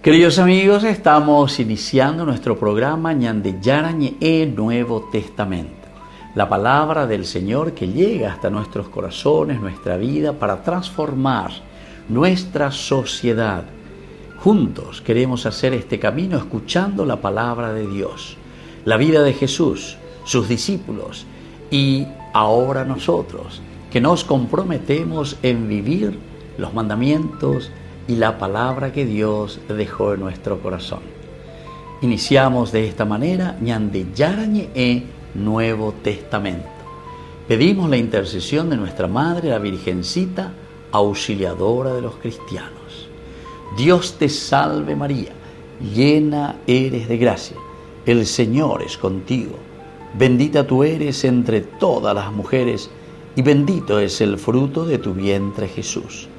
Queridos amigos, estamos iniciando nuestro programa Ñande Yarañe Nuevo Testamento. La palabra del Señor que llega hasta nuestros corazones, nuestra vida, para transformar nuestra sociedad. Juntos queremos hacer este camino escuchando la palabra de Dios, la vida de Jesús, sus discípulos y ahora nosotros, que nos comprometemos en vivir los mandamientos y la palabra que Dios dejó en nuestro corazón. Iniciamos de esta manera Ñande Yarañe Nuevo Testamento. Pedimos la intercesión de nuestra Madre, la Virgencita, auxiliadora de los cristianos. Dios te salve María, llena eres de gracia, el Señor es contigo. Bendita tú eres entre todas las mujeres y bendito es el fruto de tu vientre Jesús.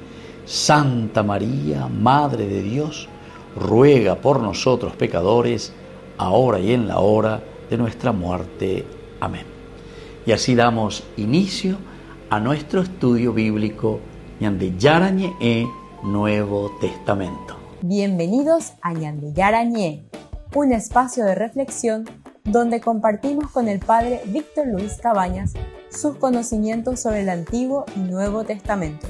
Santa María, Madre de Dios, ruega por nosotros pecadores, ahora y en la hora de nuestra muerte. Amén. Y así damos inicio a nuestro estudio bíblico Ñande Yarañe Nuevo Testamento. Bienvenidos a Ñande Yarañe, un espacio de reflexión donde compartimos con el Padre Víctor Luis Cabañas sus conocimientos sobre el Antiguo y Nuevo Testamento.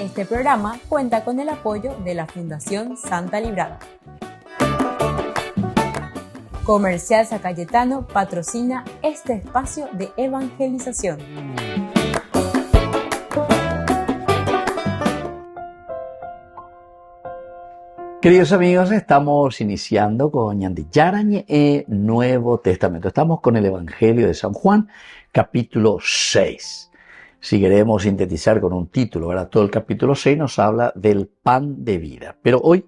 Este programa cuenta con el apoyo de la Fundación Santa Librada. Comercial San Cayetano patrocina este espacio de evangelización. Queridos amigos, estamos iniciando con Ñande Yarañe Nuevo Testamento. Estamos con el Evangelio de San Juan, capítulo 6. Si queremos sintetizar con un título, ¿verdad? Todo el capítulo 6 nos habla del pan de vida. Pero hoy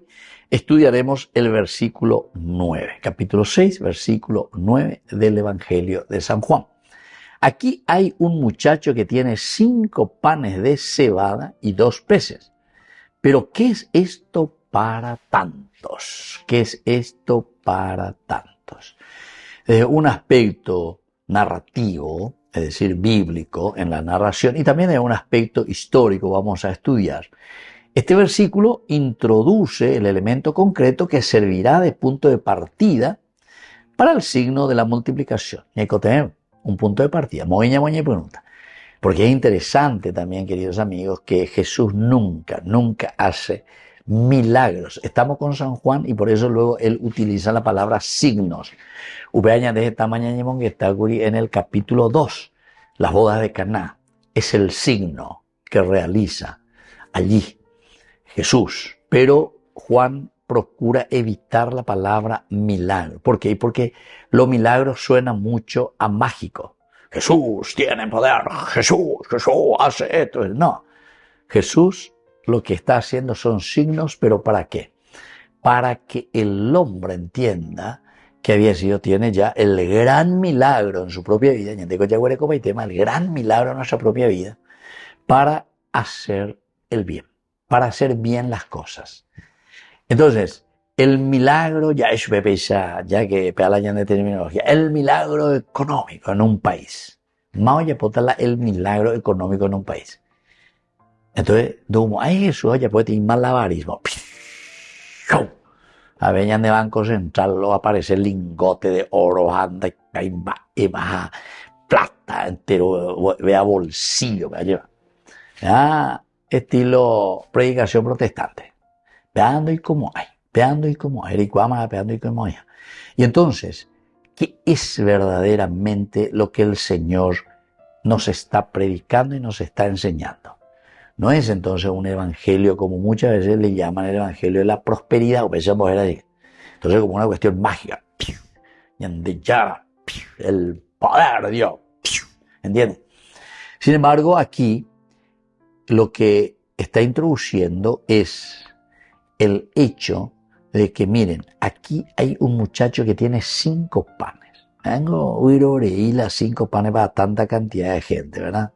estudiaremos el versículo 9. Capítulo 6, versículo 9 del Evangelio de San Juan. Aquí hay un muchacho que tiene 5 panes de cebada y 2 peces. Pero ¿qué es esto para tantos? ¿Qué es esto para tantos? Desde un aspecto narrativo, es decir, bíblico en la narración, y también en un aspecto histórico vamos a estudiar. Este versículo introduce el elemento concreto que servirá de punto de partida para el signo de la multiplicación. Y hay que tener un punto de partida. Moña pregunta. Porque es interesante también, queridos amigos, que Jesús nunca hace milagros. Estamos con San Juan y por eso luego él utiliza la palabra signos. Upeaña de esta mañana que está en el capítulo 2, las bodas de Caná. Es el signo que realiza allí Jesús. Pero Juan procura evitar la palabra milagro. ¿Por qué? Porque lo milagro suena mucho a mágico. Jesús tiene poder, Jesús hace esto. No, Jesús lo que está haciendo son signos, pero ¿para qué? Para que el hombre entienda que tiene ya el gran milagro en su propia vida, el gran milagro en nuestra propia vida, para hacer el bien, para hacer bien las cosas. Entonces, el milagro, ya que hablan de terminología, el milagro económico en un país. El milagro económico en un país. Entonces, Jesús ya puede tener malabarismo. A veñan de Banco Central lo aparece el lingote de oro, anda y baja plata entero, vea bolsillo, vea. Estilo predicación protestante. Peando y como hay. Y entonces, ¿qué es verdaderamente lo que el Señor nos está predicando y nos está enseñando? No es entonces un evangelio como muchas veces le llaman el evangelio de la prosperidad, o pensamos era así. Entonces como una cuestión mágica. El poder de Dios. ¿Entiendes? Sin embargo, aquí lo que está introduciendo es el hecho de que, miren, aquí hay un muchacho que tiene 5 panes. Y las 5 panes para tanta cantidad de gente, ¿verdad?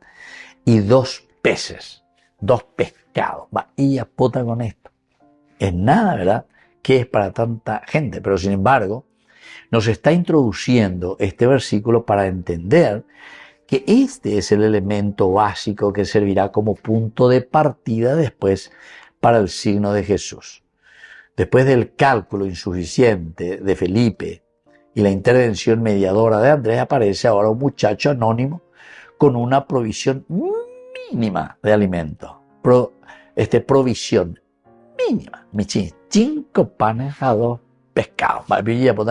Y 2 peces. 2 pescados. Y apota con esto. Es nada, ¿verdad? Que es para tanta gente. Pero sin embargo, nos está introduciendo este versículo para entender que este es el elemento básico que servirá como punto de partida después para el signo de Jesús. Después del cálculo insuficiente de Felipe y la intervención mediadora de Andrés, aparece ahora un muchacho anónimo con una provisión mínima de alimento. Provisión mínima. 5 panes a 2 pescados. ¿Va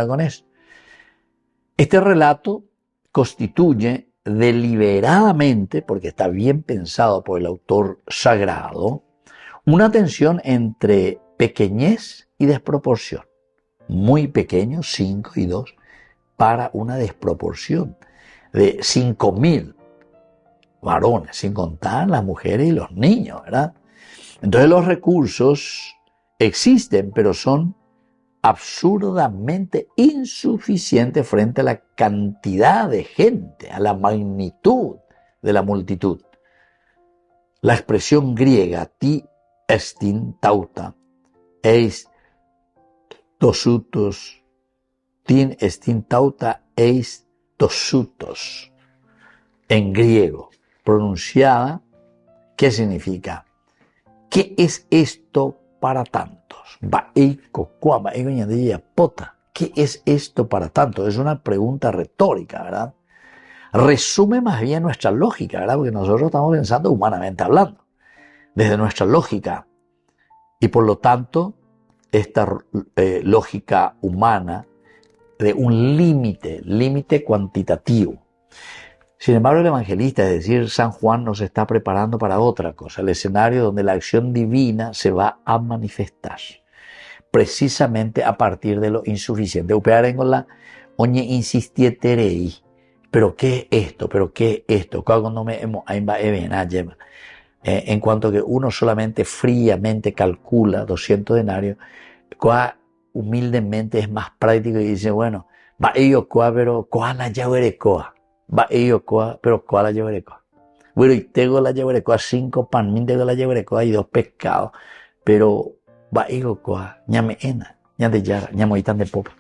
con eso? Este relato constituye deliberadamente, porque está bien pensado por el autor sagrado, una tensión entre pequeñez y desproporción. Muy pequeño, 5 y 2, para una desproporción de 5.000 varones, sin contar las mujeres y los niños, ¿verdad? Entonces los recursos existen, pero son absurdamente insuficientes frente a la cantidad de gente, a la magnitud de la multitud. La expresión griega ti estin tauta, eis tosutos, tin estin tauta, eis tosutos, en griego, pronunciada, ¿qué significa? ¿Qué es esto para tantos? ¿Qué es esto para tantos? Es una pregunta retórica, ¿verdad? Resume más bien nuestra lógica, ¿verdad? Porque nosotros estamos pensando humanamente hablando, desde nuestra lógica. Y por lo tanto, esta lógica humana de un límite cuantitativo. Sin embargo, el evangelista, es decir, San Juan, nos está preparando para otra cosa, el escenario donde la acción divina se va a manifestar, precisamente a partir de lo insuficiente. Oñe insistieterei. ¿Pero qué es esto? ¿Pero qué es esto? En cuanto que uno solamente fríamente calcula 200 denarios, humildemente es más práctico y dice, bueno, pero la llaverecoa. Pero ¿cuál la llaverecoa? Bueno, y tengo la llaverecoa 5 pan, tengo la llaverecoa y 2 pescados, pero ñame ena, ñande yara, ñamoitan de popa.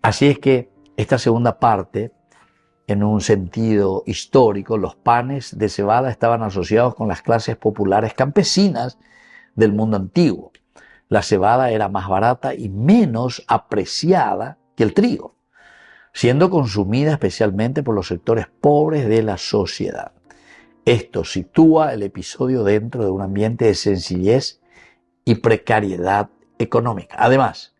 Así es que esta segunda parte, en un sentido histórico, los panes de cebada estaban asociados con las clases populares campesinas del mundo antiguo. La cebada era más barata y menos apreciada que el trigo, siendo consumida especialmente por los sectores pobres de la sociedad. Esto sitúa el episodio dentro de un ambiente de sencillez y precariedad económica. Además,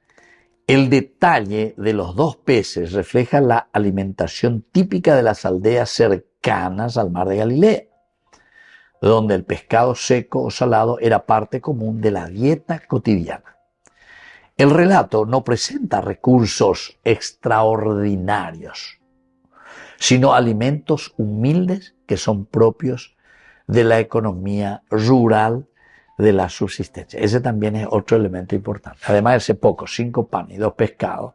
el detalle de los 2 peces refleja la alimentación típica de las aldeas cercanas al mar de Galilea, donde el pescado seco o salado era parte común de la dieta cotidiana. El relato no presenta recursos extraordinarios, sino alimentos humildes que son propios de la economía rural de la subsistencia. Ese también es otro elemento importante. Además de ese poco, 5 panes y 2 pescados,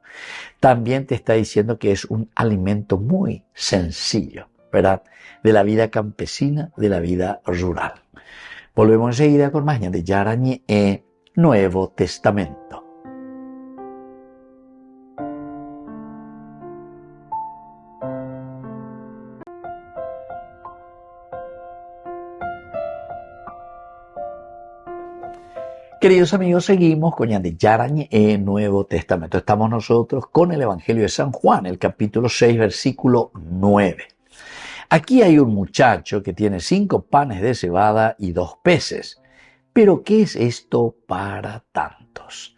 también te está diciendo que es un alimento muy sencillo, ¿verdad? De la vida campesina, de la vida rural. Volvemos enseguida con más de Yarañe Nuevo Testamento. Queridos amigos, seguimos con Yandi Yarañe en Nuevo Testamento. Estamos nosotros con el Evangelio de San Juan, el capítulo 6, versículo 9. Aquí hay un muchacho que tiene 5 panes de cebada y 2 peces. Pero, ¿qué es esto para tantos?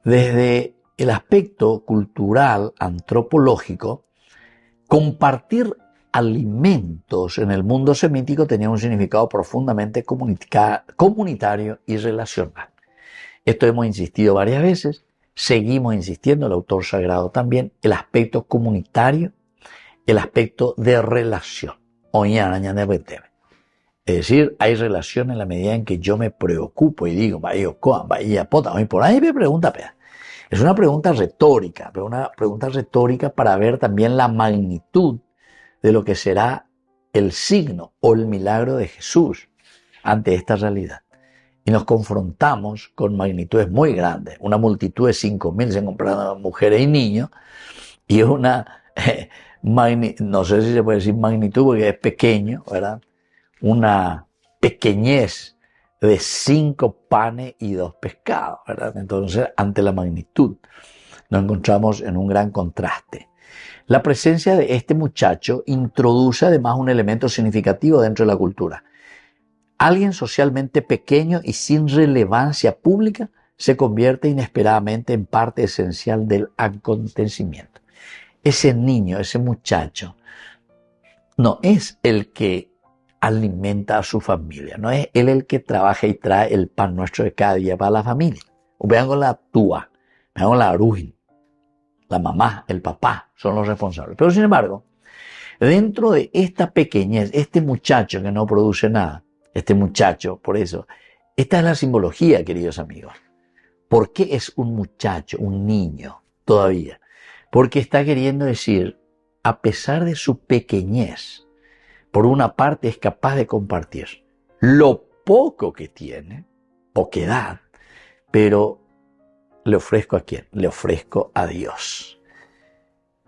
Desde el aspecto cultural, antropológico, compartir alimentos en el mundo semítico tenía un significado profundamente comunitario y relacional. Esto hemos insistido varias veces, seguimos insistiendo, el autor sagrado también, el aspecto comunitario, el aspecto de relación. Es decir, hay relación en la medida en que yo me preocupo y digo, por ahí me pregunta, es una pregunta retórica, pero una pregunta retórica para ver también la magnitud de lo que será el signo o el milagro de Jesús ante esta realidad. Y nos confrontamos con magnitudes muy grandes. Una multitud de 5.000 se compraron mujeres y niños, y una, no sé si se puede decir magnitud porque es pequeño, ¿verdad? Una pequeñez de 5 panes y 2 pescados, ¿verdad? Entonces, ante la magnitud, nos encontramos en un gran contraste. La presencia de este muchacho introduce además un elemento significativo dentro de la cultura. Alguien socialmente pequeño y sin relevancia pública se convierte inesperadamente en parte esencial del acontecimiento. Ese niño, ese muchacho, no es el que alimenta a su familia, no es él el que trabaja y trae el pan nuestro de cada día para la familia. Vean con la túa, vean con la ruin, la mamá, el papá son los responsables. Pero sin embargo, dentro de esta pequeñez, este muchacho que no produce nada, este muchacho, por eso, esta es la simbología, queridos amigos. ¿Por qué es un muchacho, un niño todavía? Porque está queriendo decir, a pesar de su pequeñez, por una parte es capaz de compartir lo poco que tiene, poquedad, pero ¿le ofrezco a quién? Le ofrezco a Dios.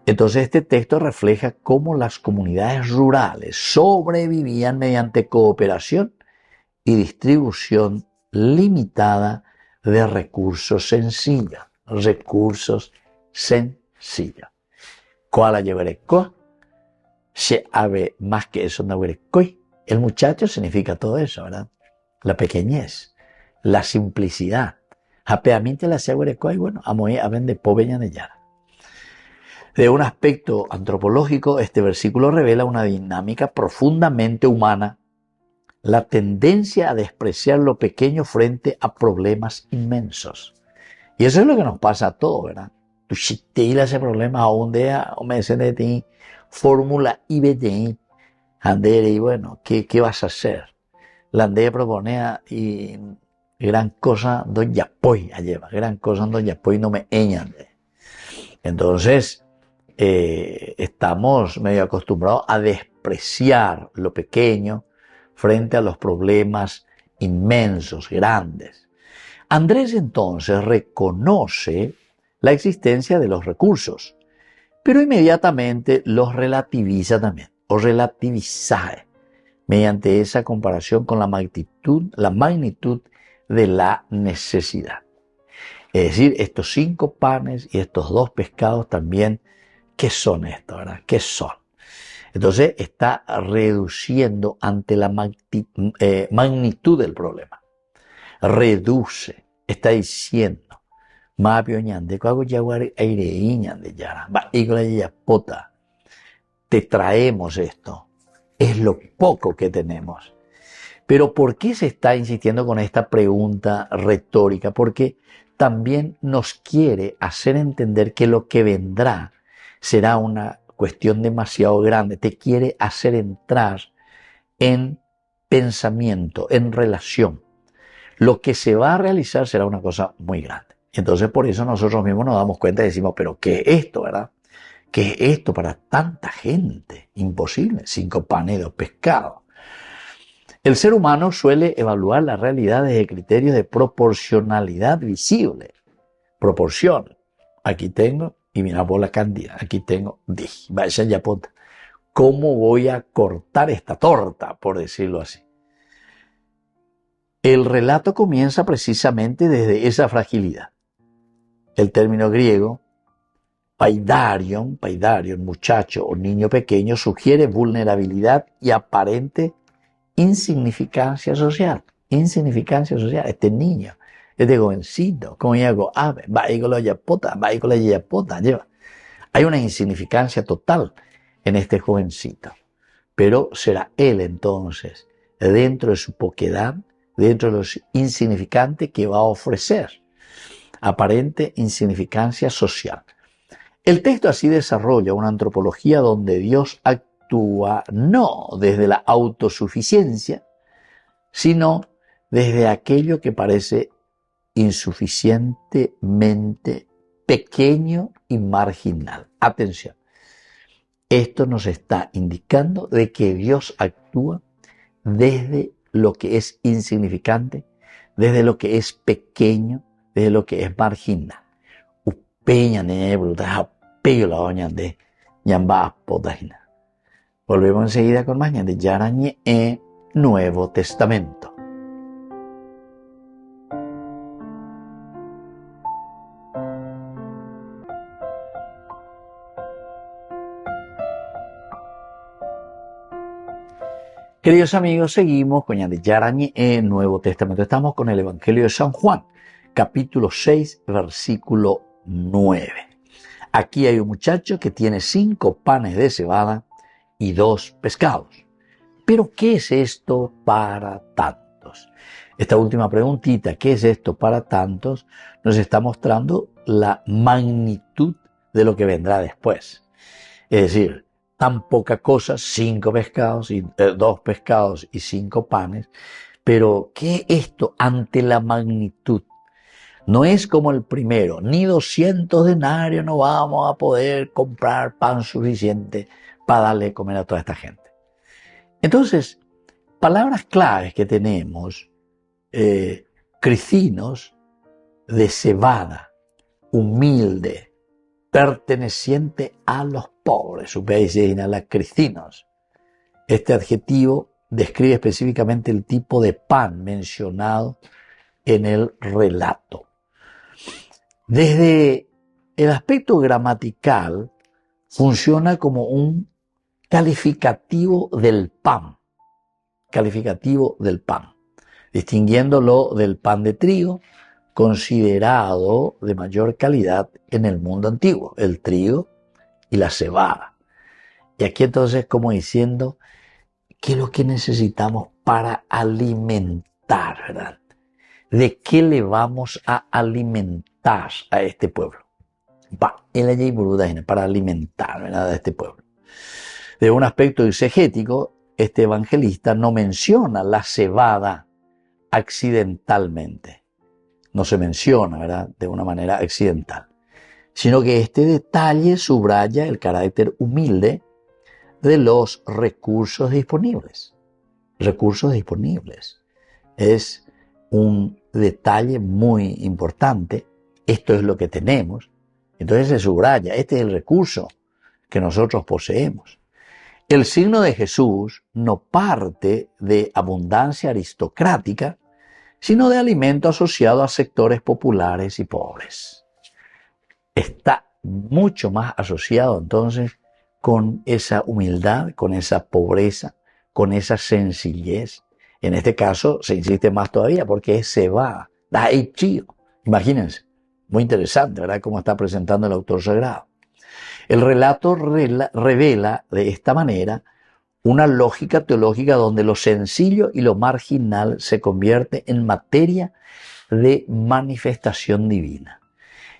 Entonces este texto refleja cómo las comunidades rurales sobrevivían mediante cooperación y distribución limitada de recursos sencillos. Recursos sencillos. ¿Cuál llevaré? Se ave más que eso no coy. El muchacho significa todo eso, ¿verdad? La pequeñez, la simplicidad. Rápidamente la coy, bueno, amoy a vende pobeña de yara. De un aspecto antropológico, este versículo revela una dinámica profundamente humana, la tendencia a despreciar lo pequeño frente a problemas inmensos. Y eso es lo que nos pasa a todos, ¿verdad? Tú chiteas ese problema a un día, o me dicen de ti, fórmula IBT, andere, y bueno, ¿qué vas a hacer? La ande proponía y gran cosa don yapoy a lleva, gran cosa don yapoy no me eñan. Entonces, estamos medio acostumbrados a despreciar lo pequeño frente a los problemas inmensos, grandes. Andrés entonces reconoce la existencia de los recursos, pero inmediatamente los relativiza también, o relativiza mediante esa comparación con la magnitud de la necesidad. Es decir, estos 5 panes y estos 2 pescados también, ¿qué son esto, verdad? ¿Qué son? Entonces está reduciendo ante la magnitud del problema. Reduce, está diciendo, te traemos esto, es lo poco que tenemos. Pero ¿por qué se está insistiendo con esta pregunta retórica? Porque también nos quiere hacer entender que lo que vendrá será una cuestión demasiado grande. Te quiere hacer entrar en pensamiento, en relación. Lo que se va a realizar será una cosa muy grande. Entonces por eso nosotros mismos nos damos cuenta y decimos, pero ¿qué es esto, verdad? ¿Qué es esto para tanta gente? Imposible. 5 panes y 2 pescados. El ser humano suele evaluar la realidad desde criterios de proporcionalidad visible. Proporción. Aquí tengo, y mira por la cantidad, aquí tengo, vaya ya ponta. ¿Cómo voy a cortar esta torta, por decirlo así? El relato comienza precisamente desde esa fragilidad. El término griego, paidarion, muchacho o niño pequeño, sugiere vulnerabilidad y aparente insignificancia social. Insignificancia social. Este niño, este jovencito, como hago, lleva. Hay una insignificancia total en este jovencito. Pero será él entonces, dentro de su poquedad, dentro de lo insignificante, que va a ofrecer aparente insignificancia social. El texto así desarrolla una antropología donde Dios actúa no desde la autosuficiencia, sino desde aquello que parece insuficientemente pequeño y marginal. Atención, esto nos está indicando de que Dios actúa desde lo que es insignificante, desde lo que es pequeño, desde lo que es marginal. Volvemos enseguida con más de Yarañe Nuevo Testamento. Queridos amigos, seguimos con Ñandi Yarañe en Nuevo Testamento. Estamos con el Evangelio de San Juan, capítulo 6, versículo 9. Aquí hay un muchacho que tiene 5 panes de cebada y 2 pescados. Pero, ¿qué es esto para tantos? Esta última preguntita, ¿qué es esto para tantos?, nos está mostrando la magnitud de lo que vendrá después. Es decir, tan poca cosa, 5 pescados, 2 pescados y 5 panes, pero ¿qué es esto ante la magnitud? No es como el primero, ni 200 denarios no vamos a poder comprar pan suficiente para darle de comer a toda esta gente. Entonces, palabras claves que tenemos, cricinos, de cebada, humilde, perteneciente a los pobres. Ustedes dicen la cricinos. Este adjetivo describe específicamente el tipo de pan mencionado en el relato. Desde el aspecto gramatical, funciona como un calificativo del pan, distinguiéndolo del pan de trigo, considerado de mayor calidad en el mundo antiguo, el trigo y la cebada. Y aquí entonces como diciendo, ¿qué es lo que necesitamos para alimentar, verdad? ¿De qué le vamos a alimentar a este pueblo? Para alimentar, ¿verdad?, a este pueblo. De un aspecto exegético, este evangelista no menciona la cebada accidentalmente. No se menciona, ¿verdad?, de una manera accidental, sino que este detalle subraya el carácter humilde de los recursos disponibles. Recursos disponibles. Es un detalle muy importante. Esto es lo que tenemos. Entonces se subraya, este es el recurso que nosotros poseemos. El signo de Jesús no parte de abundancia aristocrática, sino de alimento asociado a sectores populares y pobres. Está mucho más asociado entonces con esa humildad, con esa pobreza, con esa sencillez. En este caso se insiste más todavía porque es cebada, da chío. Imagínense, muy interesante, ¿verdad?, cómo está presentando el autor sagrado. El relato revela de esta manera una lógica teológica donde lo sencillo y lo marginal se convierte en materia de manifestación divina.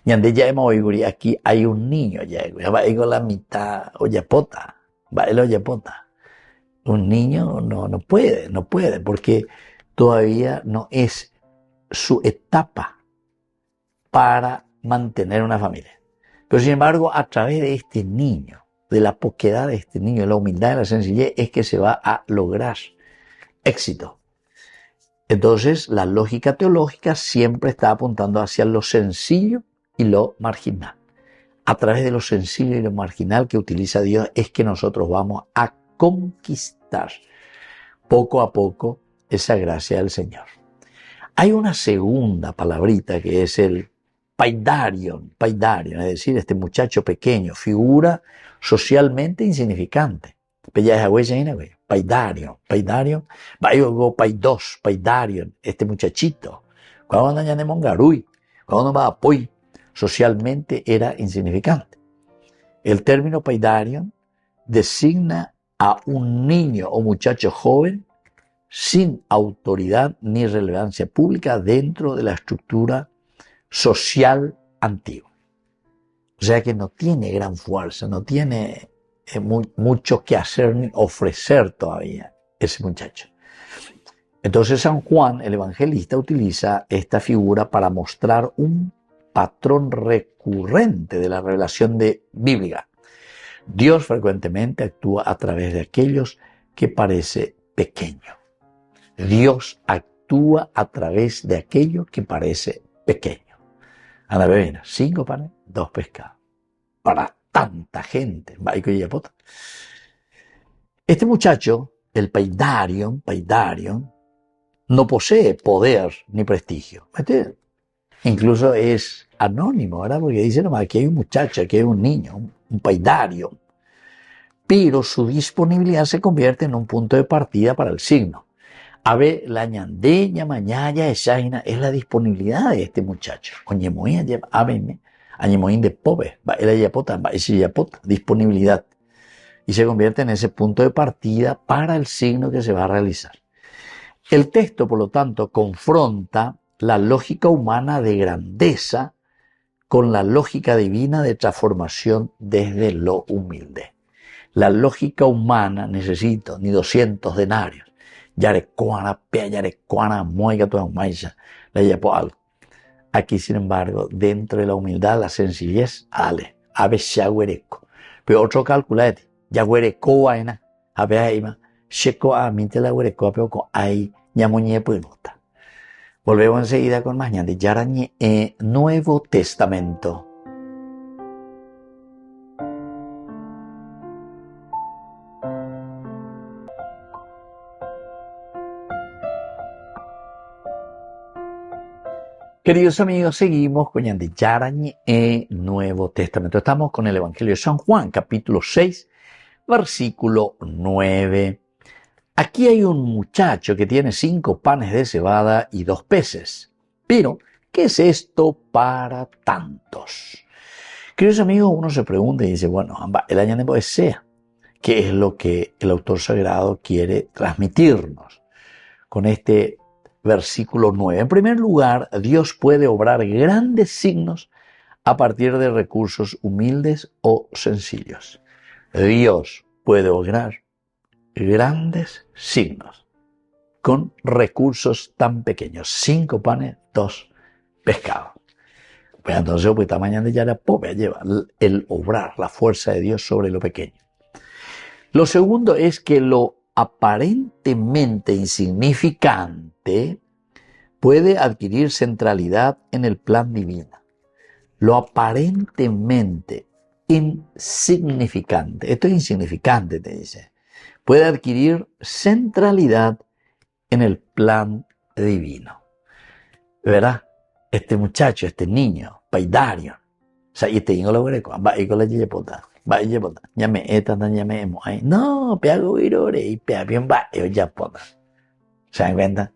Y ande ya hemos oído, aquí hay un niño, ya va con la mitad oyapota, va el oyapota. Un niño no puede, porque todavía no es su etapa para mantener una familia. Pero sin embargo, a través de este niño, de la poquedad de este niño, de la humildad y la sencillez, es que se va a lograr éxito. Entonces, la lógica teológica siempre está apuntando hacia lo sencillo y lo marginal. A través de lo sencillo y lo marginal que utiliza Dios es que nosotros vamos a conquistar poco a poco esa gracia del Señor. Hay una segunda palabrita que es el paidarion, es decir, este muchacho pequeño, figura socialmente insignificante. Paidarion, paidarion, este muchachito. Cuando anda en Mongarui, cuando va a Poi, socialmente era insignificante. El término paidarion designa a un niño o muchacho joven sin autoridad ni relevancia pública dentro de la estructura social antigua. O sea que no tiene gran fuerza, no tiene mucho que hacer ni ofrecer todavía ese muchacho. Entonces San Juan, el evangelista, utiliza esta figura para mostrar un patrón recurrente de la revelación bíblica. Dios frecuentemente actúa a través de aquellos que parece pequeño. Dios actúa a través de aquello que parece pequeño. Anda, bebé, 5 panes, 2 pescados. Para tanta gente. Este muchacho, el paidarion, no posee poder ni prestigio. Incluso es anónimo, ¿verdad? Porque dice nomás, aquí hay un muchacho, aquí hay un niño, un paidarion. pero su disponibilidad se convierte en un punto de partida para el signo. A ver, la ñandeña, mañaya, esaina, es la disponibilidad de este muchacho. Oñemoín, ábeme, añemoín de pobre, va el ayapota, va ese yapota, disponibilidad. Y se convierte en ese punto de partida para el signo que se va a realizar. El texto, por lo tanto, confronta la lógica humana de grandeza con la lógica divina de transformación desde lo humilde. La lógica humana necesita ni 200 denarios. Yarecuana, pea, yarecuana, muega, toda maisa, la yapo algo. Aquí, sin embargo, dentro de la humildad, la sencillez, ale, ave shaguereco. Pero otro calcula, yaguereco vaina, ave aima, checo a minte la guereco, pero con ahí, ñamuñe puimota. Volvemos enseguida con más ñande yarañe, Nuevo Testamento. Queridos amigos, seguimos con Ñande Yarañe, Nuevo Testamento. Estamos con el Evangelio de San Juan, capítulo 6, versículo 9. Aquí hay un muchacho que tiene 5 panes de cebada y 2 peces. Pero, ¿qué es esto para tantos? Queridos amigos, uno se pregunta y dice, bueno, el año de sea, ¿qué es lo que el autor sagrado quiere transmitirnos con este versículo 9? En primer lugar, Dios puede obrar grandes signos a partir de recursos humildes o sencillos. Dios puede obrar grandes signos con recursos tan pequeños. 5 panes, 2 pescados. Pues entonces, pues esta mañana ya la pobre lleva el obrar, la fuerza de Dios sobre lo pequeño. Lo segundo es que lo aparentemente insignificante puede adquirir centralidad en el plan divino. Lo aparentemente insignificante, esto es insignificante, te dice, puede adquirir centralidad en el plan divino. ¿Verdad? Este muchacho, este niño, paidario, o sea, y este niño lo greco, va y con la yepota, llame esta, llame emo, no, peago virore y pea bien va, y ya pota. ¿Se dan cuenta?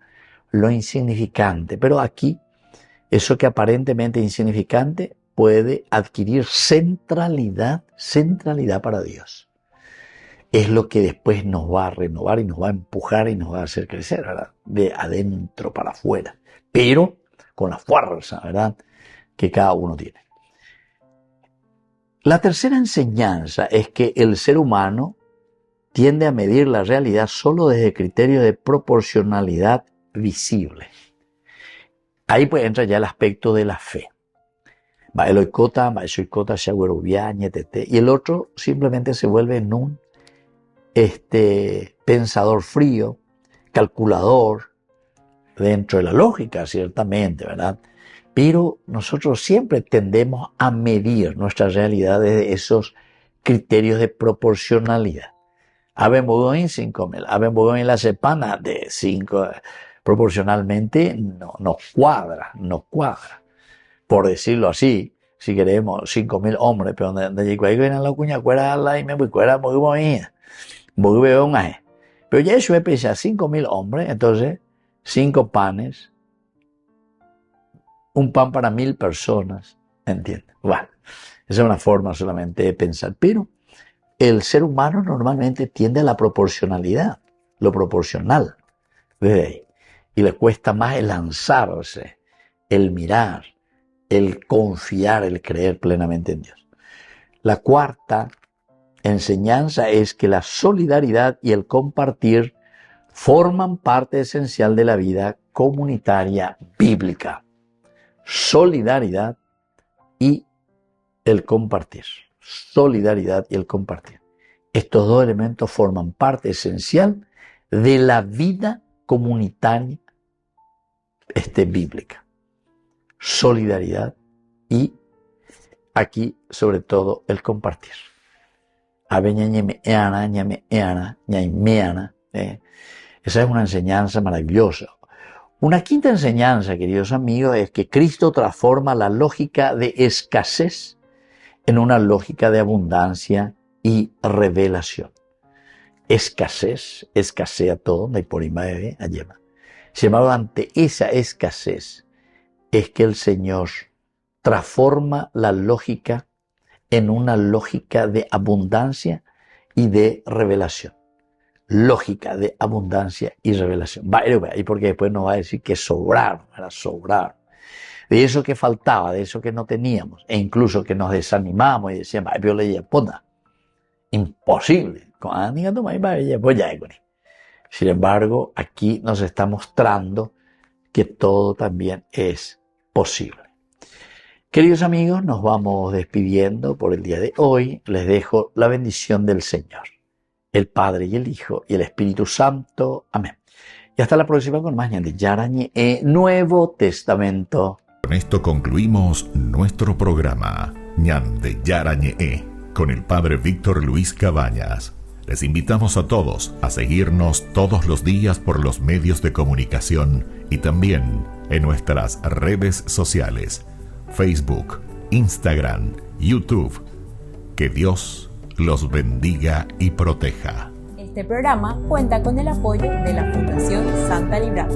Lo insignificante, pero aquí, eso que aparentemente es insignificante puede adquirir centralidad para Dios. Es lo que después nos va a renovar y nos va a empujar y nos va a hacer crecer, ¿verdad? De adentro para afuera, pero con la fuerza, ¿verdad?, que cada uno tiene. La tercera enseñanza es que el ser humano tiende a medir la realidad solo desde criterios de proporcionalidad visible. Ahí pues entra ya el aspecto de la fe. Va el oikota, va el oikota, y el otro simplemente se vuelve en un pensador frío, calculador, dentro de la lógica, ciertamente, ¿verdad? Pero nosotros siempre tendemos a medir nuestra realidad desde esos criterios de proporcionalidad. Habemos en 5.000, habemos en la sepana de 5, proporcionalmente no cuadra. Por decirlo así, si queremos 5.000 hombres, pero donde llegó ahí en la cuña, cuera la y me voy cuera muy bonita. Pero ya eso es pensar 5.000 hombres, entonces 5 panes, un pan para 1.000 personas, ¿entiendes? Bueno, esa es una forma solamente de pensar, pero el ser humano normalmente tiende a la proporcionalidad, lo proporcional, desde ahí, y le cuesta más el lanzarse, el mirar, el confiar, el creer plenamente en Dios. La cuarta enseñanza es que la solidaridad y el compartir forman parte esencial de la vida comunitaria bíblica. Solidaridad y el compartir. Solidaridad y el compartir. Estos dos elementos forman parte esencial de la vida comunitaria bíblica. Solidaridad y aquí sobre todo el compartir. Esa es una enseñanza maravillosa. Una quinta enseñanza, queridos amigos, es que Cristo transforma la lógica de escasez en una lógica de abundancia y revelación. Escasea todo, no hay por imagen, ayema. Sin embargo, ante esa escasez es que el Señor transforma la lógica en una lógica de abundancia y de revelación. Lógica de abundancia y revelación. Y porque después nos va a decir que sobraron, de eso que faltaba, de eso que no teníamos, e incluso que nos desanimamos y decíamos, imposible. Sin embargo, aquí nos está mostrando que todo también es posible. Queridos amigos, nos vamos despidiendo por el día de hoy. Les dejo la bendición del Señor, el Padre y el Hijo y el Espíritu Santo. Amén. Y hasta la próxima con más Ñandi Yarañe, Nuevo Testamento. Con esto concluimos nuestro programa Ñandi Yarañe con el Padre Víctor Luis Cabañas. Les invitamos a todos a seguirnos todos los días por los medios de comunicación y también en nuestras redes sociales, Facebook, Instagram, YouTube. Que Dios los bendiga y proteja. Este programa cuenta con el apoyo de la Fundación Santa Librada.